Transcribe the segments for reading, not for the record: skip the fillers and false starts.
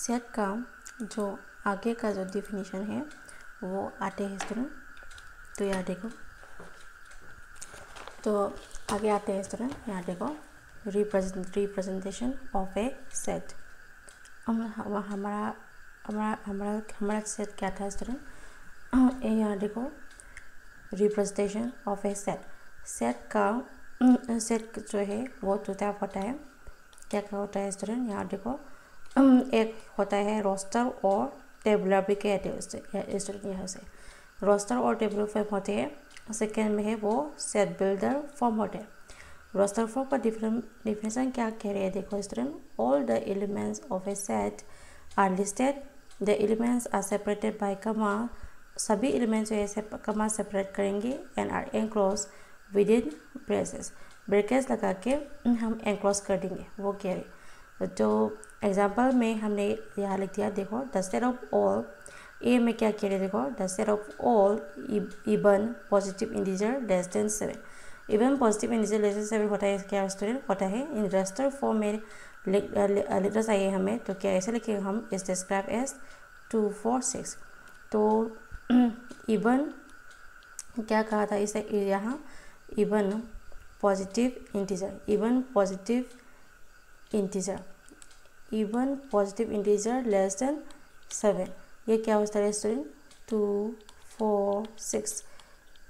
Set का जो आगे का जो डिफिनीशन है वो आते हैं स्टूडेंट। तो यहाँ देखो, तो आगे आते हैं स्टूडेंट। यहाँ देखो, रिप्रेजेंटेशन ऑफ ए सेट। हमारा सेट क्या था स्टूडेंट? यहाँ देखो, representation of a set. Set जो है वो टू टाइप होता है। क्या क्या होता है स्टूडेंट? यहाँ देखो, एक होता है रोस्टर और टेबुलर भी कहते हैं स्टूडेंट। यहाँ से रोस्टर और टेबुलर फॉर्म होते हैं। सेकेंड में है वो सेट बिल्डर फॉर्म होते हैं। रोस्टर फॉर्म का डिफिनेशन क्या कह रहे हैं देखो student. All the elements of a set are listed, the elements are separated by comma. सभी एलिमेंट्स जो है कमा सेपरेट करेंगे and are enclose within braces. Brackets लगा के हम एनक्लोज कर देंगे, वो कह रहे। तो एग्जाम्पल में हमने यहाँ लिख दिया, देखो द सेट ऑफ ऑल। ए में क्या कह रहे देखो, the set of all even positive integer less than 7। Even positive integer less than 7 होता है क्या स्टूडेंट? होता है इन रजिस्टर फॉर्म में लिखना चाहिए हमें। तो क्या ऐसे लिखेंगे हम? Is describe as 2 4 6। तो इवन क्या कहा था इसे यहाँ? Even positive integer, even positive integer less than 7। ये क्या होता है स्टूडेंट? 2 4 6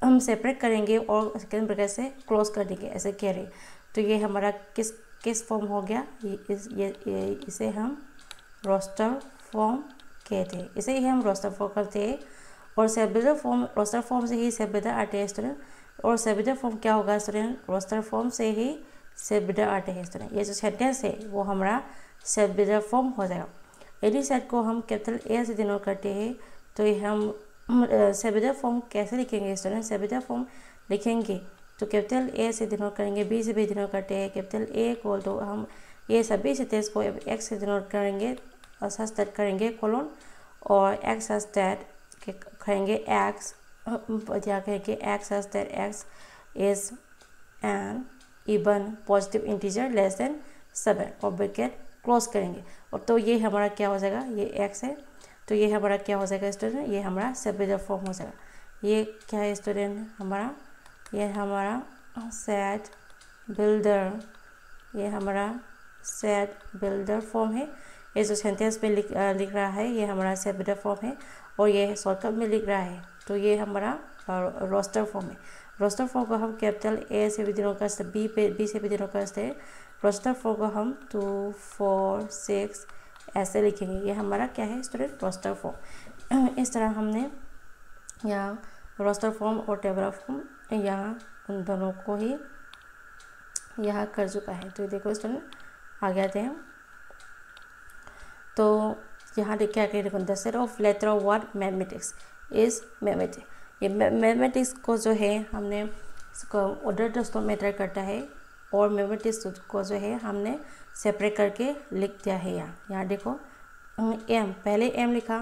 हम सेपरेट करेंगे और सेकेंड ब्रैकेट से क्लोज कर देंगे, ऐसे कह रहे। तो ये हमारा किस फॉर्म हो गया? इसे हम रोस्टर फॉर्म कहते हैं। इसे ही हम रोस्टर फॉर्म करते हैं। और set builder form, roster form से ही सेट बिल्डर आते हैं स्टूडेंट। और सेट बिल्डर फॉर्म क्या होगा स्टूडेंट? रोस्टर फॉर्म से ही सेट बिल्डर आते हैं स्टूडेंट। ये जो सेंटेंस है वो हमारा सेट बिल्डर फॉर्म हो जाएगा। यदि सेट को हम कैपिटल ए से डिनोट करते हैं तो ये हम सेट बिल्डर फॉर्म कैसे लिखेंगे स्टूडेंट? सेट बिल्डर फॉर्म लिखेंगे तो कैपिटल ए से डिनोट करेंगे, बी से भी डिनोट करते हैं। कैपिटल ए को तो हम ये सभी सेंटेंस को एक्स से डिनोट करेंगे और सच दैट करेंगे कोलोन, और एक्स सच दैट करेंगे एक्स, या कहेंगे x such that X is an even positive integer less than 7 और ब्रैकेट क्लोज करेंगे। और तो ये हमारा क्या हो जाएगा? ये एक्स है, तो ये हमारा क्या हो जाएगा स्टूडेंट? ये हमारा सेट बिल्डर फॉर्म हो जाएगा। ये क्या है स्टूडेंट? हमारा ये हमारा सेट बिल्डर, ये हमारा सेट बिल्डर फॉर्म है। ये जो सेंटेंस में लिख रहा है ये हमारा सेट बिल्डर फॉर्म है, और ये शॉर्टकट में लिख रहा है तो ये हमारा रोस्टर फॉर्म है। रोस्टर फॉर्म को हम कैपिटल ए से भी डिनोट कर सकते, बी से भी डिनोट कर सकते हैं। रोस्टर फॉर्म को हम 2 4 6 ऐसे लिखेंगे। ये हमारा क्या है स्टूडेंट? Roster form. इस तरह हमने यहाँ रोस्टर फॉर्म और टेबल फॉर्म यहाँ उन दोनों को ही यहाँ कर चुका है। तो देखो स्टूडेंट आगे आते हैं। तो यहाँ देखिए आगे देखो, the set of letter of word mathematics is mathematics. ये मैथमेटिक्स को जो है हमने ऑर्डर दोस्तों मैटर करता है, और मैथमेटिक्स को जो है हमने सेपरेट करके लिख दिया है। यहाँ देखो, एम पहले एम लिखा,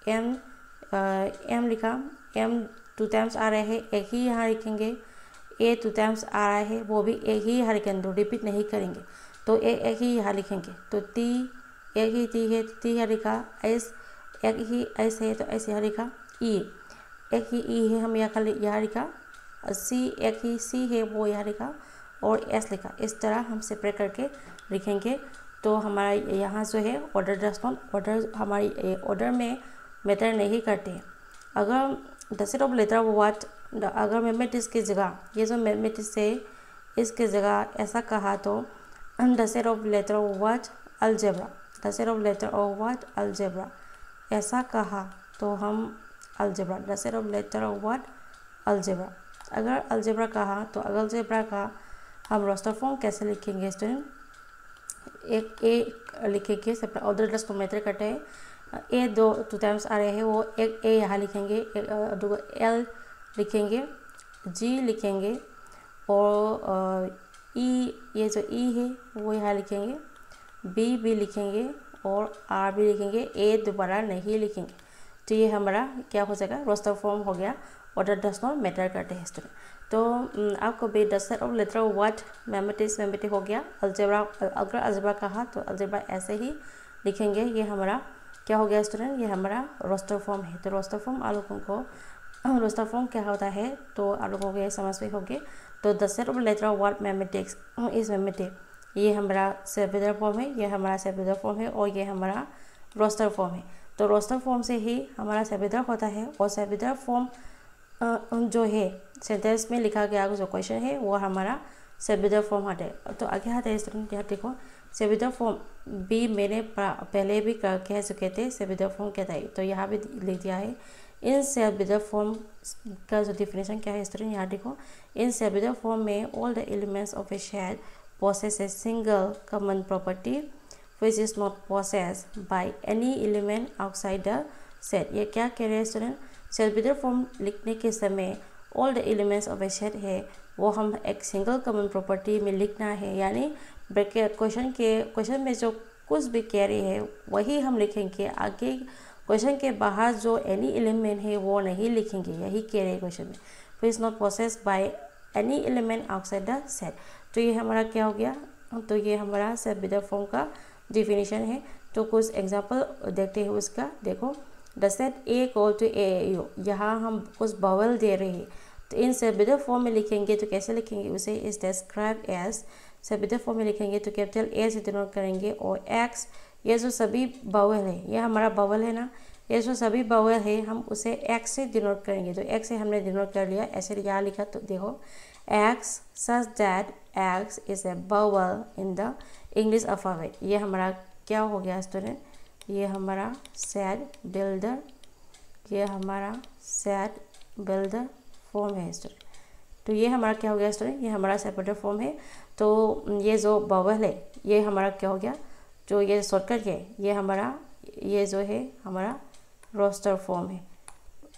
एम लिखा, एम 2 टाइम्स आ रहा है, एक ही यहाँ लिखेंगे। ए 2 टाइम्स आ रहा है, वो भी एक ही यहाँ लिखेंगे, तो रिपीट नहीं करेंगे, तो एक ही यहाँ लिखेंगे। तो टी एक ही टी है, टी यहाँ लिखा। एस एक ही एस है, तो एस यहाँ लिखा। ई एक ही ई है, हम यहाँ लिखा। सी एक ही सी है, वो यहाँ लिखा, और एस लिखा। इस तरह हम सेपरेट करके लिखेंगे। तो हमारा यहाँ जो है ऑर्डर डज नॉट, ऑर्डर हमारी ऑर्डर में मैटर नहीं करते हैं। अगर the set of letter of word, अगर मैथमेटिक्स की जगह ये जो मैथमेटिक्स है इसके जगह ऐसा कहा तो the set of letter of word algebra, the set of letter of word algebra ऐसा कहा तो हम algebra, the set of letter of word algebra. अगर अलजेब्रा कहा तो अलजेब्रा का हम रोस्टर फॉर्म कैसे लिखेंगे स्टूडेंट? एक ए लिखेंगे, सेपरेट ऑर्डर डस को मैटर करते हैं। ए 2 टाइम्स आ रहे हैं, वो एक ए यहाँ लिखेंगे, एल लिखेंगे, जी लिखेंगे, और ई ये जो ई है वो यहाँ लिखेंगे, बी भी लिखेंगे, और आर भी लिखेंगे। ए दोबारा नहीं लिखेंगे। तो ये हमारा क्या हो जाएगा? रोस्टर फॉर्म हो गया। ऑर्डर डस नॉट मैटर करते हैं स्टूडेंट। तो आपको भी the set of letter of word mathematics हो गया। अलजेब्रा, अगर अलजेब्रा कहा तो अलजेब्रा ऐसे ही लिखेंगे। ये हमारा क्या हो गया स्टूडेंट, ये हमारा रोस्टर फॉर्म है। तो रोस्टर फॉर्म आप लोगों को रोस्टर फॉर्म क्या होता है तो आप लोगों को ये समझ में होगी। तो the set of letter word mathematics is mathematic, ये हमारा सेपरेटर फॉर्म है, ये हमारा सेपरेटर फॉर्म है और ये हमारा रोस्टर फॉर्म है। तो रोस्टर फॉर्म से ही हमारा सेपरेटर होता है और सेपरेटर फॉर्म जो है सेंटेंस में लिखा गया जो क्वेश्चन है वो हमारा सेपरेटर फॉर्म आता है। तो आगे आता है स्टूडेंट, यहाँ देखो सेपरेटर फॉर्म भी मैंने पहले भी कह चुके थे सेपरेटर फॉर्म क्या था, तो यहाँ भी लिख दिया है। इन सेपरेटर फॉर्म का जो डिफिनेशन क्या है स्टूडेंट, यहाँ देखो इन सेपरेटर फॉर्म में all the elements of a set possess a single common property which is not possessed by any element outside the set। ये क्या कह रहे हैं स्टूडेंट, सेपरेटर फॉर्म लिखने के समय all the elements of a set है वो हम एक सिंगल कॉमन प्रॉपर्टी में लिखना है, यानी ब्रैकेट क्वेश्चन में जो कुछ भी कह रही है वही हम लिखेंगे, आगे क्वेश्चन के बाहर जो एनी एलिमेंट है वो नहीं लिखेंगे, यही कह रहे हैं क्वेश्चन में। फिर is not possessed by any element outside the set. तो ये हमारा क्या हो गया, तो ये हमारा सेपरेटर फॉर्म का डिफिनीशन है। तो कुछ एग्जांपल देखते हैं उसका। देखो the set A equal to A U, यहाँ हम कुछ बवल दे रहे हैं, तो इन सेपरेटर फॉर्म में लिखेंगे तो कैसे लिखेंगे उसे, is describe as, separator form में लिखेंगे तो कैपिटल ए से डिनोट करेंगे और एक्स, ये जो सभी बावल है ये हमारा बावल है ना, ये जो सभी बावल है हम उसे एक्स से डिनोट करेंगे। तो एक्स से हमने डिनोट कर लिया, ऐसे यहाँ लिखा। तो देखो X such that X is a vowel in the English alphabet, ये हमारा क्या हो गया स्टूडेंट, ये हमारा सेट बिल्डर, ये हमारा सेट बिल्डर फॉर्म है स्टूडेंट। तो ये हमारा क्या हो गया स्टूडेंट, ये हमारा सेपरेटर फॉर्म है। तो ये जो बावल है ये हमारा क्या हो गया, जो ये शॉर्टकट है ये हमारा, ये जो है हमारा रोस्टर फॉर्म है,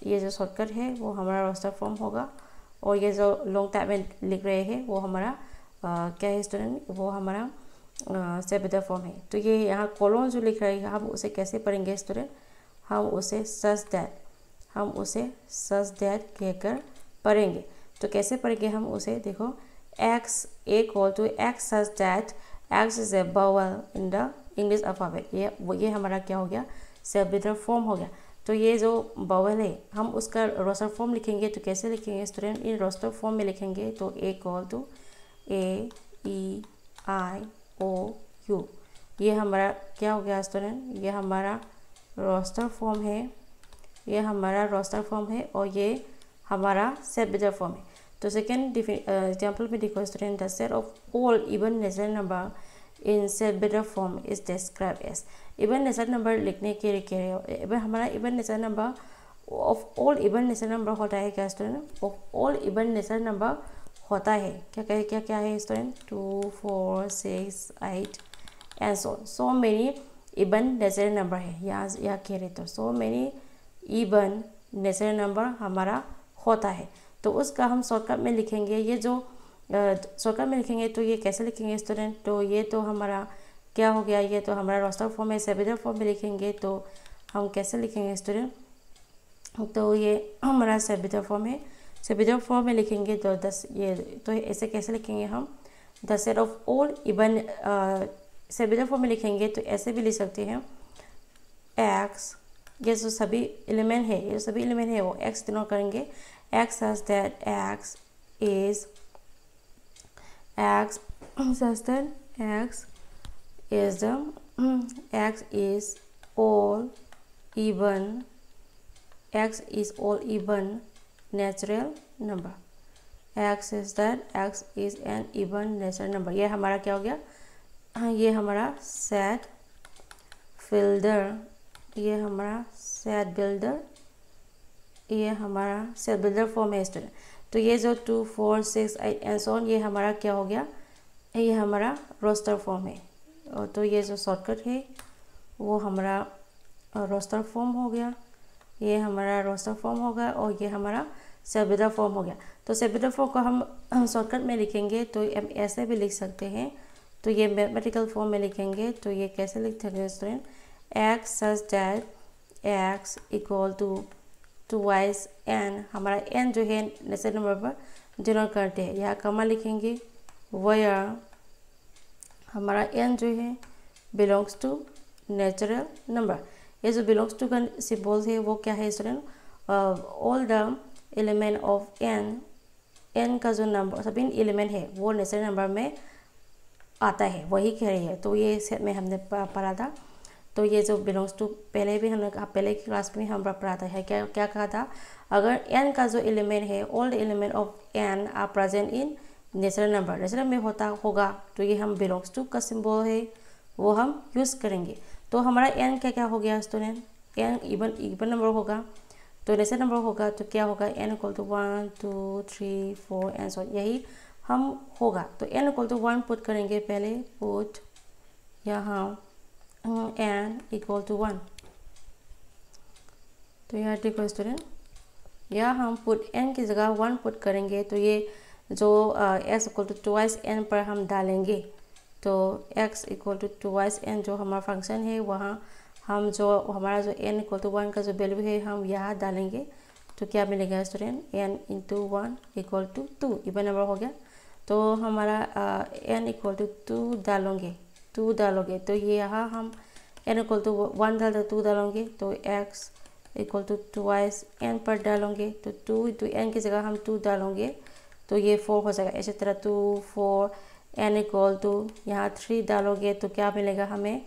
ये जो शॉर्टकट है वो हमारा रोस्टर फॉर्म होगा। और ये जो लॉन्ग टाइम में लिख रहे हैं वो हमारा क्या है स्टूडेंट, वो हमारा सेपरेटर फॉर्म है। तो ये यहाँ कॉलोन जो लिख रहे हैं हम उसे कैसे पढ़ेंगे स्टूडेंट, हम उसे सच दैट, हम उसे सच दैट कहकर पढ़ेंगे। तो कैसे पढ़ेंगे हम उसे, देखो X equal to X such that X is a vowel in the English alphabet, ये हमारा क्या हो गया, सेपरेटर फॉर्म हो गया। तो ये जो बावल है हम उसका रोस्टर फॉर्म लिखेंगे तो कैसे लिखेंगे स्टूडेंट, इन रोस्टर फॉर्म में लिखेंगे तो A equal to A E I O U, ये हमारा क्या हो गया स्टूडेंट, ये हमारा रोस्टर फॉर्म है, ये हमारा रोस्टर फॉर्म है और ये हमारा सेपरेटर फॉर्म है। तो सेकेंड एग्जाम्पल में देखो student, the set of all even natural number in separator form is describe as, even natural number लिखने के लिए कह रहे हो, हमारा even natural number of all even natural number होता है क्या student, of all even natural number होता है क्या है student, 2 4 6 8 and so many even natural number है, यहाँ कह रहे तो so many even natural number हमारा होता है। तो उसका हम शॉर्टकट में लिखेंगे, ये जो शॉर्टकट में लिखेंगे तो ये कैसे लिखेंगे स्टूडेंट, तो ये तो हमारा क्या हो गया, ये तो हमारा रोस्टर फॉर्म है, सेपरेटर फॉर्म में लिखेंगे तो हम कैसे लिखेंगे स्टूडेंट, तो ये हमारा सेपरेटर फॉर्म है, सेपरेटर फॉर्म में लिखेंगे तो ये तो ऐसे कैसे लिखेंगे हम, the set of all even, separator form में लिखेंगे तो ऐसे भी लिख सकते हैं एक्स, ये जो सभी एलिमेंट है ये सभी एलिमेंट है वो एक्स डिनोट करेंगे, x such that X is x such that x is the x is all even, x is all even natural number, x is that x is an even natural number, ये हमारा क्या हो गया, ये हमारा set builder, ये हमारा set builder, ये हमारा सेट बिल्डर फॉर्म है स्टूडेंट। तो ये जो 2 4 6 8 एंड सो ऑन ये हमारा क्या हो गया, ये हमारा रोस्टर फॉर्म है। और तो ये जो शॉर्टकट है वो हमारा रोस्टर फॉर्म हो गया, ये हमारा रोस्टर फॉर्म होगा और ये हमारा सेपरेटर फॉर्म हो गया। तो सेपरेटर फॉर्म को हम शॉर्टकट में लिखेंगे तो हम ऐसे भी लिख सकते हैं, तो ये मैथमेटिकल फॉर्म में लिखेंगे तो ये कैसे लिख सकते हैं student, X such that X equal to twice N, हमारा एन जो है नेचुरल नंबर पर डिनोट करते हैं, यहाँ कमा लिखेंगे, वेयर हमारा एन जो है बिलोंग्स टू नेचुरल नंबर, ये जो बिलोंग्स टू का सिंबल है वो क्या है student, all the element of N का जो नंबर सभी एलिमेंट है वो नेचुरल नंबर में आता है, वही कह रही है। तो ये सेट में हमने पढ़ा था। तो ये जो बिलोंग्स टू पहले भी हमने पहले की क्लास में हम पढ़ा था, है क्या क्या कहा था, अगर एन का जो एलिमेंट है all the element of N are present in natural number, natural में होगा तो ये हम बिलोंग्स टू का सिंबल है वो हम यूज़ करेंगे। तो हमारा एन क्या क्या हो गया स्टूडेंट, एन इवन नंबर होगा, तो नेचुरल नंबर होगा तो क्या होगा, N equal to 1 2 3 4 and so यही हम होगा। तो एन इक्वल टू 1 पुट करेंगे, पहले पुट यहाँ एन इक्वल टू 1, तो यहाँ देखो स्टूडेंट, यहाँ हम पुट एन की जगह 1 पुट करेंगे, तो ये जो x equal to twice N पर हम डालेंगे, तो x equal to twice N जो हमारा फंक्शन है वहाँ हम जो हमारा जो n इक्वल टू 1 का जो वैल्यू है हम यहाँ डालेंगे, तो क्या मिलेगा student, n into 1 equal to 2 even number हो गया। तो हमारा n इक्वल टू 2 डालोगे तो ये यहाँ हम n इक्वल टू 1 डाल 2 डालोगे, तो x equal to twice N पर डालोगे, तो 2 इंटू एन की जगह हम 2 डालोगे तो ये 4 हो जाएगा। इसी तरह 2 4 एन इक्वल टू यहाँ 3 डालोगे तो क्या मिलेगा हमें,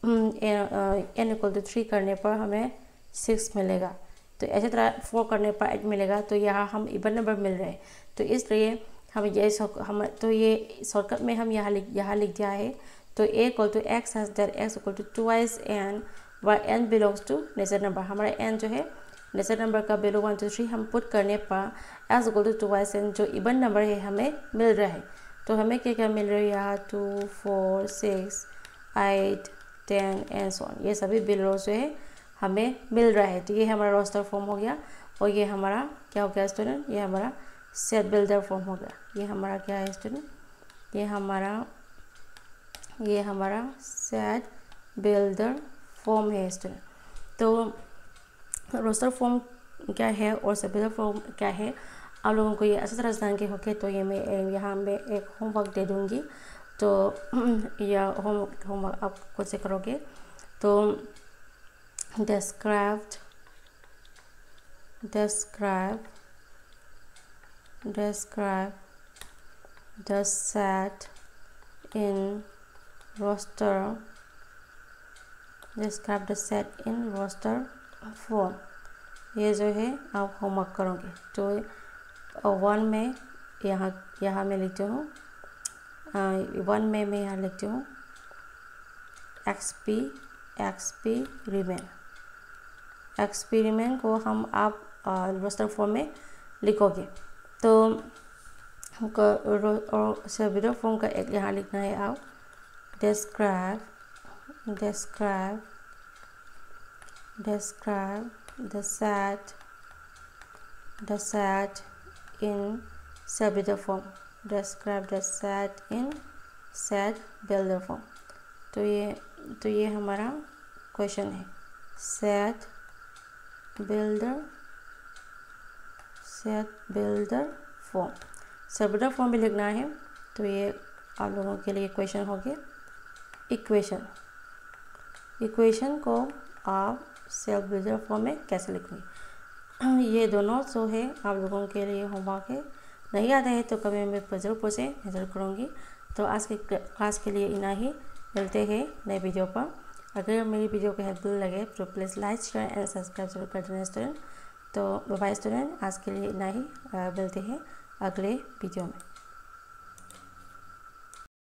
एन इक्वल टू 3 करने पर हमें 6 मिलेगा। तो ऐसे तरह 4 करने पर 8 मिलेगा, तो यहाँ हम इवन नंबर मिल रहे हैं। तो इसलिए हम ये शॉर्टकट में हम यहाँ लिख दिया है। तो a equal to X has that x equal to twice N why n belongs to natural number. हमारा n जो है नेचुरल नंबर का वैल्यू 1 2 3 हम पुट करने पर x equal to twice N जो इवन नंबर है हमें मिल रहा है। तो हमें क्या क्या मिल रहा है यहाँ 2 4 6 8 10 एंड सो ऑन, ये सभी वैल्यूज जो है हमें मिल रहा है। तो ये हमारा रोस्टर फॉर्म हो गया, और ये हमारा क्या हो गया स्टूडेंट, ये हमारा सेट बिल्डर फॉर्म हो गया। ये हमारा क्या है स्टूडेंट, ये हमारा सेट बिल्डर फॉर्म है स्टूडेंट। तो रोस्टर फॉर्म क्या है और सेट बिल्डर फॉर्म क्या है, आप लोगों को ये अच्छी तरह से जान के होके, तो ये मैं यहाँ में एक होमवर्क दे दूँगी, तो यह होमवर्क आप खुद से करोगे। तो describe the set in roster, describe the set in roster form, ये जो है आप होमवर्क करोगे। तो 1 में यहाँ मैं लिखती हूँ, 1 में मैं यहाँ लिखती हूँ एक्सपेरिमेंट को हम आप रोस्टर फॉर्म में लिखोगे। तो सेट फॉर्म का एक यहाँ लिखना है आप, describe the set in set builder form, describe the set in set builder form। तो ये हमारा क्वेश्चन है, set builder form, set builder form भी लिखना है। तो ये आप लोगों के लिए क्वेश्चन हो गया। इक्वेशन को आप सेट बिल्डर फॉर्म में कैसे लिखेंगे, ये दोनों जो है आप लोगों के लिए होमवर्क है। नहीं आता है तो कभी मैं जरूर पूछे, जरूर करूँगी। तो आज के क्लास के लिए इतना ही, मिलते हैं नए वीडियो पर। अगर मेरी वीडियो को हेल्पफुल लगे तो please like share and subscribe जरूर कर देना स्टूडेंट। तो बाय स्टूडेंट, आज के लिए इतना ही, मिलते हैं अगले वीडियो में।